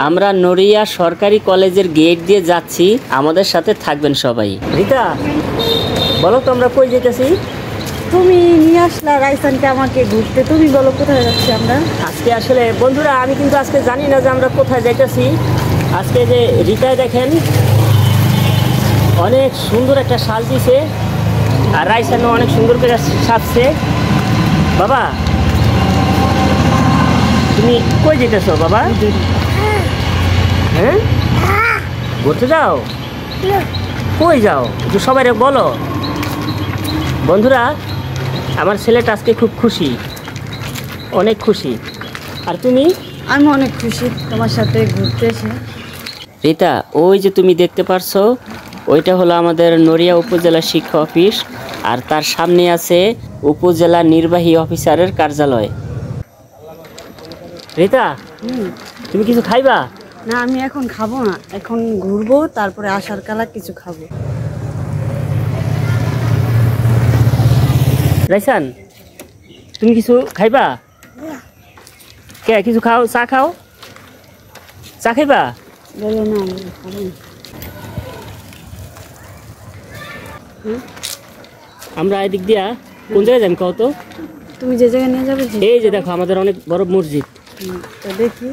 আমরা নড়িয়া সরকারি কলেজের গেট দিয়ে যাচ্ছি, আমাদের সাথে থাকবেন সবাই। রিতা বলো তো আমরা কই যেতেছি? তুমি নিয়ে আসলা রাইসানকে আমাকে ঘুরতে, তুমি বলো কোথায় যাচ্ছি আমরা আজকে? আসলে বন্ধুরা আমি কিন্তু আজকে জানি না যে আমরা কোথায় যাইতেছি। আজকে যে রিতায় দেখেন অনেক সুন্দর একটা শাল দিছে, আর রাইসানও অনেক সুন্দর করে সাজছে। বাবা তুমি কই যেতেছো বাবা? হ্যাঁ ঘুরতে যাও? কই যাও একটু সবাই বলো। বন্ধুরা আমার ছেলেটা আজকে খুব খুশি, অনেক খুশি। আর তুমি? আমি অনেক খুশি তোমার সাথে ঘুরতে এসে। রিতা ওই যে তুমি দেখতে পারছো ওইটা হলো আমাদের নড়িয়া উপজেলা শিক্ষা অফিস, আর তার সামনে আছে উপজেলা নির্বাহী অফিসারের কার্যালয়। রিতা তুমি কিছু খাইবা? না আমি এখন খাবো না, এখন ঘুরবো, তারপরে আসার কালা কিছু খাবো। রাইসান তুমি কিছু খাইবা? কে কিছু খাও? চা খাও? চা খাইবা? বলো না খাবো। আমরা এদিক দিয়া কোন জায়গায় যাই কও তো? তুমি যে জায়গায় নিয়ে যাবে। এই যে দেখো আমাদের অনেক বড় মসজিদ। তো দেখি।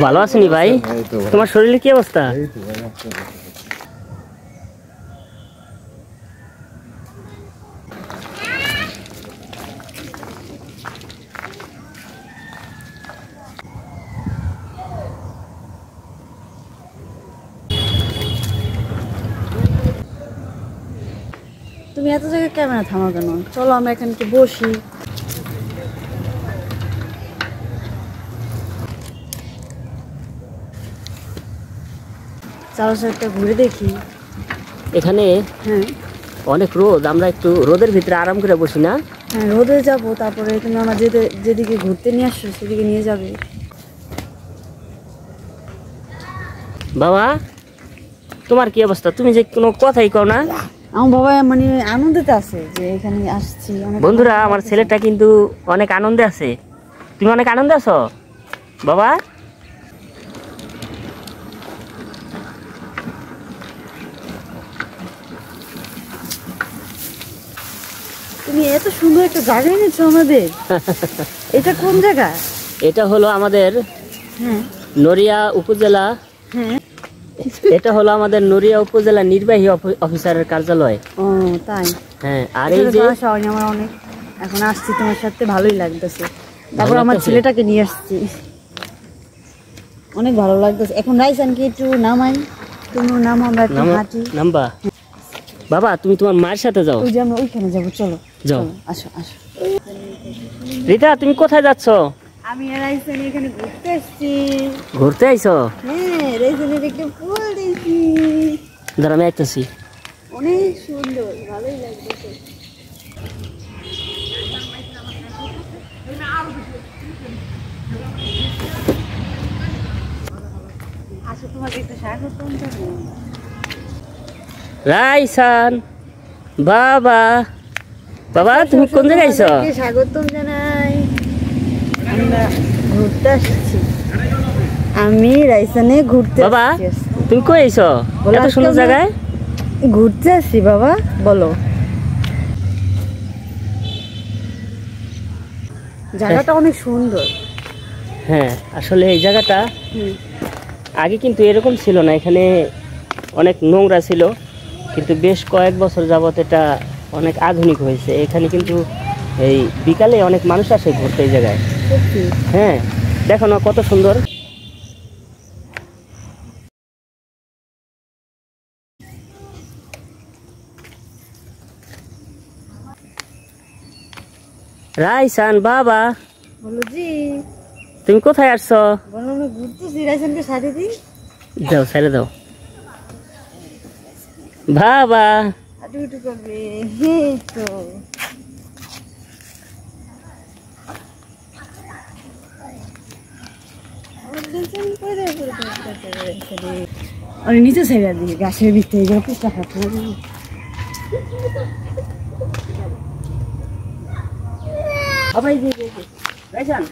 ভালো আছেনি ভাই? তোমার শরীরের কি অবস্থা? তুমি এত জায়গায় ক্যামেরা থামা কেন? চলো আমরা এখানে একটু বসি। চারপাশে ঘুরে দেখি। এখানে হ্যাঁ অনেক রোদ, আমরা একটু রোদের ভিতরে আরাম করে বসি না? হ্যাঁ রোদে যাবো, তারপরে তুমি আমার যেদিকে ঘুরতে নিয়ে আসছো সেদিকে নিয়ে যাবে। বাবা তোমার কি অবস্থা? তুমি যে কোনো কথাই কও না। আমার বাবা মানে আনন্দতে আছে যে এখানে আসছি। বন্ধুরা আমার ছেলেটা কিন্তু অনেক আনন্দে আছে। তুমি অনেক আনন্দে আছো বাবা? তুমি এত সুন্দর একটা জায়গা এনেছো আমাদের। এটা কোন জায়গা? এটা হলো আমাদের নড়িয়া উপজেলা। হ্যাঁ এটা হলো আমাদের নড়িয়া উপজেলা নির্বাহী অফিসারের কার্যালয়। ও তাই? হ্যাঁ। আর এই যে আমার অনেক এখন আসছি তোমার সাথে, ভালোই লাগতেছে। তারপর আমার ছেলেটাকে নিয়ে আসছি, অনেক ভালো লাগতেছে। এখন রাইসানকে একটু নামাই, তুমি নামো, আমরা একটু হাঁটি। নামবা? বাবা তুমি তোমার মায়ের সাথে যাও। ওই যে আমরা ওইখানে যাবো, চলো যাও। আসো আসো। রিতা তুমি কোথায় যাচ্ছ? আমি আর রাইসান এখানে ঘুরতে আসছি। ঘুরতে আইছো? হ্যাঁ রাইসানের একটা ফুল দেখি। দাঁড়া আমি আইতেছি। অনেক সুন্দর, ভালোই লাগতেছে। আচ্ছা তোমাকে একটা স্বাগতম জানাই। রাইসান বাবা, বাবা তুমি কোন জায়গায় আইছো? স্বাগতম জানাই। আমরা ঘুরতে আসছি, আমি রাইসানে ঘুরতে। বাবা তুমি কই আইছো এত সুন্দর জায়গায়? ঘুরতে আসছি বাবা। বলো জায়গাটা অনেক সুন্দর। হ্যাঁ আসলে এই জায়গাটা আগে কিন্তু এরকম ছিল না, এখানে অনেক নোংরা ছিল, কিন্তু বেশ কয়েক বছর যাবত এটা অনেক আধুনিক হয়েছে। এখানে কিন্তু এই বিকালে অনেক মানুষ আসে ঘুরতে এই জায়গায়। হ্যাঁ দেখো না কত সুন্দর। রাইসান বাবা। বলো জি তুমি কোথায় আসছো? বলো আমি ঘুরতেছি, রাইসানকে সাথে দিই। যাও ছেড়ে দাও বাবা। হাঁটু করবে তো। और नीचे से गाছের ভিতরে যা পিছটা খাচ্ছে। বাবা এই যে রাইসান,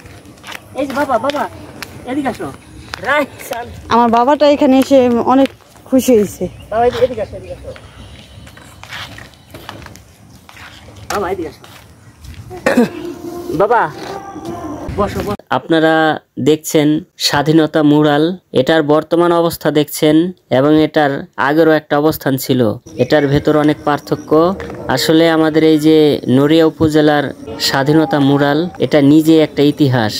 এই যে বাবা বাবা এদিকে আসো। রাইসান, আমার বাবাটা এখানে এসে অনেক খুশি হয়েছে। বাবা এদিকে আসো, এদিকে আসো। বাবা এদিকে আসো। বাবা বসো বসো। আপনারা দেখছেন স্বাধীনতা মুরাল, এটার বর্তমান অবস্থা দেখছেন এবং এটার আগেরও একটা অবস্থান ছিল। এটার ভেতর অনেক পার্থক্য। আসলে আমাদের এই যে নড়িয়া উপজেলার স্বাধীনতা মুরাল, এটা নিজে একটা ইতিহাস।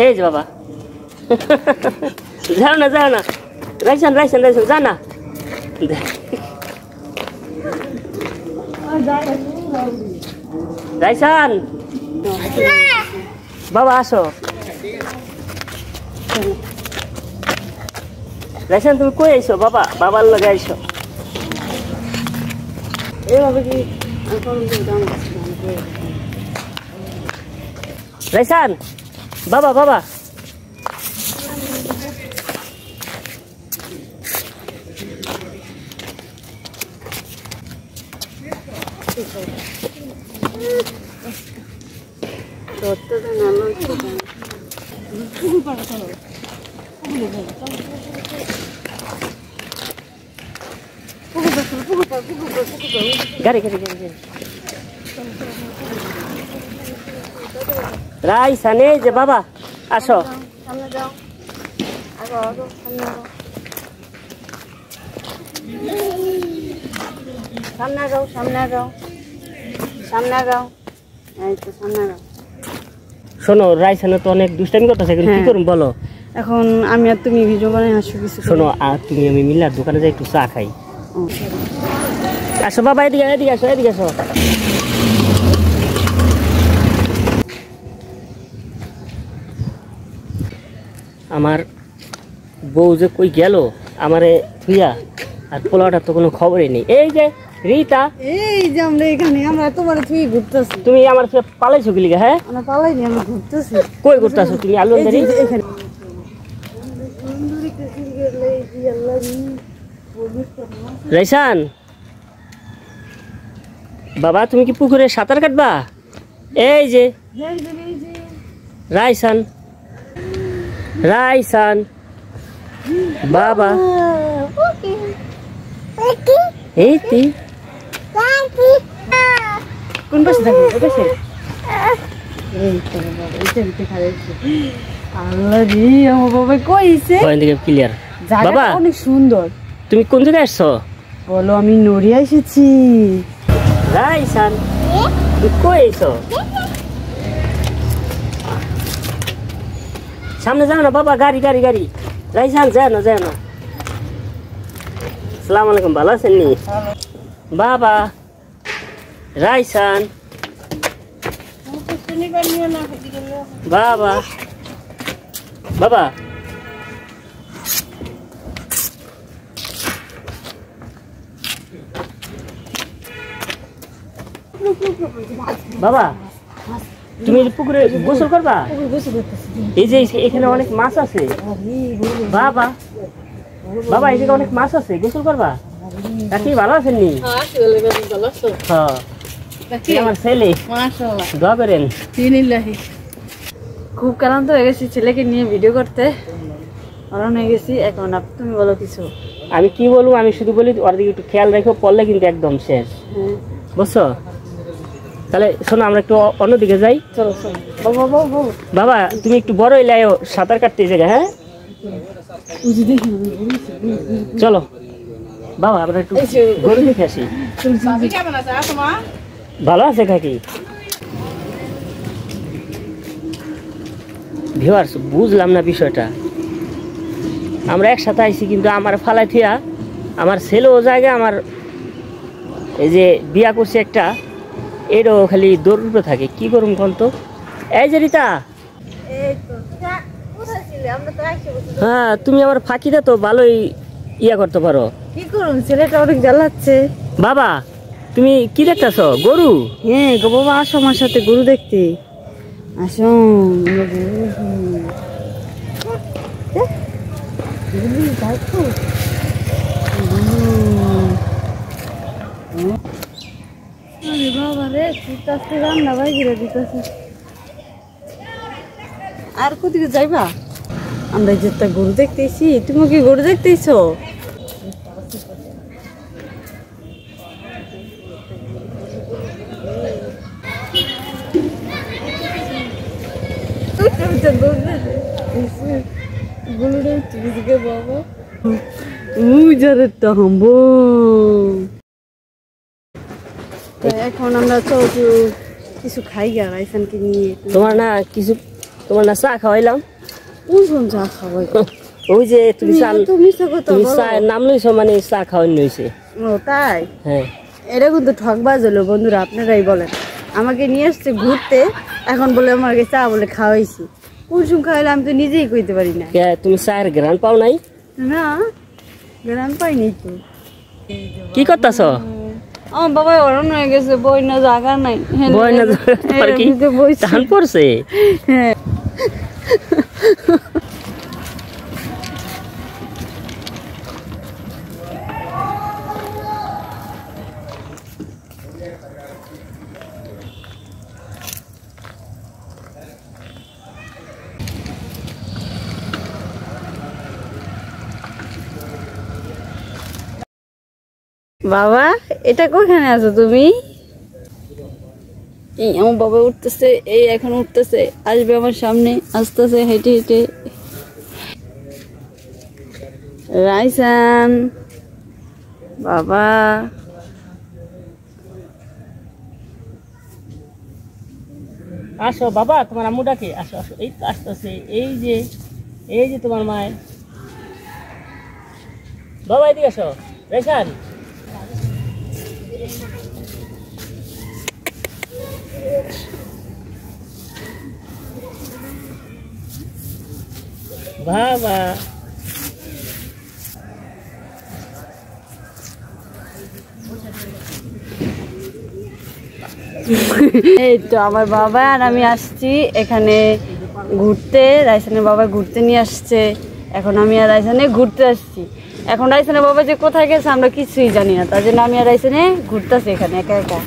এই যে বাবা যাও না যাও না, রাইসান রাইসান রাইসান যা না। রাইসান বাবা আসো। রাইসান তুমি কই আইছো বাবা? বাবার লগে আইছো। এভাবে কি রাইসান বাবা বাবা গাড়ি গাড়ি গাড়ি। রাইসান এই যে বাবা আসো। সামনে যাও, সামনে যাও, সামনে যাও, সামনে যাও, এই তো সামনে যাও। শোনো, রাইসানে তো অনেক দুষ্টামি করতেছে, কিন্তু কি করুম বলো? এখন আমি আর তুমি ভিডিও বানাই আসো কিছু। শোনো, আর তুমি আমি মিলে দোকানে যাই একটু চা খাই। আসো বাবা এদিকে এদিকে আসো, এদিকে আসো। আমার বউ যে কই গেল আমারে থুইয়া, আর পোলাওটার তো কোনো খবরই নেই। এই যে রিতা, এই যে আমরা এখানে, আমরা তোমার তুই ঘুরতেছি। তুমি আমার সাথে পালাইছো কি লিগা? হ্যাঁ আমরা পালাইনি, আমরা ঘুরতেছি। কই ঘুরতেছো তুমি? আলু এই যে আন্দারি এখানে রাইসান বাবা, তুমি কি পুকুরে সাঁতার কাটবা? এই যে রাইসান রাইসান বাবা, এই তুই কোন পাশে থাকি? ওই পাশে? এই তো বাবা, এইটা দিতে খাইছে। আল্লাহ রে, আমার বাবা কইছে ওখান থেকে ক্লিয়ার। জায়গাটা বাবা অনেক সুন্দর। তুমি কোন জায়গায় আসছো? বলো, আমি নড়িয়া এসেছি। রাইসান তুমি কই এসো? সামনে যাও না বাবা, গাড়ি গাড়ি গাড়ি। রাইসান যায় না যায় না। আসসালামু আলাইকুম, ভালো আছেন নি বাবা? রাইসান বাবা বাবা বাবা, তুমি এই পুকুরে গোসল করবা? এই যে এখানে অনেক মাছ আছে বাবা। বাবা এই জায়গায় অনেক মাছ আছে, গোসল করবা? কাকি ভালো আছেন নি? হ্যাঁ, আমার ছেলে, দোয়া করেন। খুব ক্লান্ত হয়ে গেছি ছেলেকে নিয়ে ভিডিও করতে, অরণ হয়ে গেছি। এখন তুমি বলো কিছু। আমি কি বলবো? আমি শুধু বলি ওর দিকে একটু খেয়াল রাখো, পড়লে কিন্তু একদম শেষ, বুঝছো? তাহলে শোনো, আমরা একটু অন্যদিকে যাই। চলো চলো বাবা বাবা বাবা তুমি একটু বড় এলাও সাঁতার কাটতে জায়গা। হ্যাঁ চলো বাবা, আমরা একটু গরু দেখে আসি। ভালো আছে কাকি? ভিউয়ার্স, বুঝলাম না বিষয়টা। আমরা একসাথে আইছি, কিন্তু আমার ফালাই থিয়া আমার ছেলেও জায়গা, আমার এই যে বিয়া করছে একটা, এরও খালি দৌড়ে থাকে। কি করুম কোন তো? এই যে রিতা, হ্যাঁ তুমি আমার ফাঁকিটা তো ভালোই ইয়া করতে পারো। কি করুন, ছেলেটা অনেক জ্বালাচ্ছে। বাবা তুমি কি দেখতেছ? গরু? হ্যাঁ গো বাবা, আসো আমার সাথে গরু দেখতে। আসুন বাবা রে দিতেছে রান্না ভাই গিরে দিতেছে। আর কোথায় যাইবা? আমরা যেটা গরু দেখতেছি, তুমি কি গরু দেখতেছো? এখন আমরা তো কিছু খাই গা রাইসানকে নিয়ে। তোমার না কিছু, তোমার না চা খাওয়াইলাম। কোন চা খাওয়াই? ওই যে তুমি চা, তো মিশা কথা তুমি চা নাম লইছো মানে চা খাওয়াই লইছে। ও তাই? হ্যাঁ। এটা কিন্তু ঠকবাজ হলো বন্ধুরা, আপনারাই বলেন। আমাকে নিয়ে আসছে ঘুরতে, এখন বলে আমাকে চা বলে খাওয়াইছি। কুলসুম খাওয়াইলে আমি তো নিজেই কইতে পারি না। তুমি চায়ের গ্রান পাও নাই? না গ্রাম পাইনি তো। কি করতেছ? আমার বাবা অরণ হয়ে গেছে, বই না জায়গা নাই। বই না তোমার কি টান পড়ছে? হ্যাঁ। বাবা এটা কোখানে আছো তুমি? এই আমার বাবা উঠতেছে, এই এখন উঠতেছে, আসবে আমার সামনে, আসতেছে হেঁটে হেঁটে। রাইসান বাবা আসো বাবা, তোমার আম্মু ডাকে। আসো আসো, এই তো আসতেছে। এই যে তোমার মায়ের। বাবা এদিকে আসো। রেশান বাবা। এই তো আমার বাবা আর আমি আসছি এখানে ঘুরতে। রাইসানের বাবা ঘুরতে নিয়ে আসছে, এখন আমি আর রাইসানে ঘুরতে আসছি। এখন রাইসানের বাবা যে কোথায় গেছে আমরা কিছুই জানি না, তার জন্য আমি আর রাইসানে ঘুরতেছি এখানে একা একা।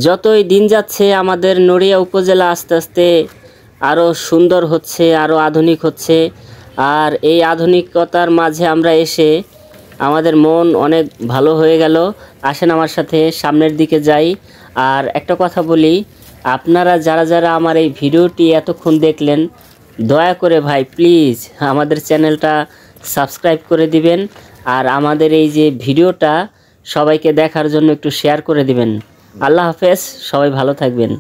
যতই দিন যাচ্ছে আমাদের নড়িয়া উপজেলা আস্তে আস্তে আরও সুন্দর হচ্ছে, আরও আধুনিক হচ্ছে। আর এই আধুনিকতার মাঝে আমরা এসে আমাদের মন অনেক ভালো হয়ে গেল। আসেন আমার সাথে সামনের দিকে যাই। আর একটা কথা বলি, আপনারা যারা যারা আমার এই ভিডিওটি এতক্ষণ দেখলেন, দয়া করে ভাই প্লিজ আমাদের চ্যানেলটা সাবস্ক্রাইব করে দিবেন। আর আমাদের এই যে ভিডিওটা সবাইকে দেখার জন্য একটু শেয়ার করে দিবেন। আল্লাহ হাফেজ, সবাই ভালো থাকবেন।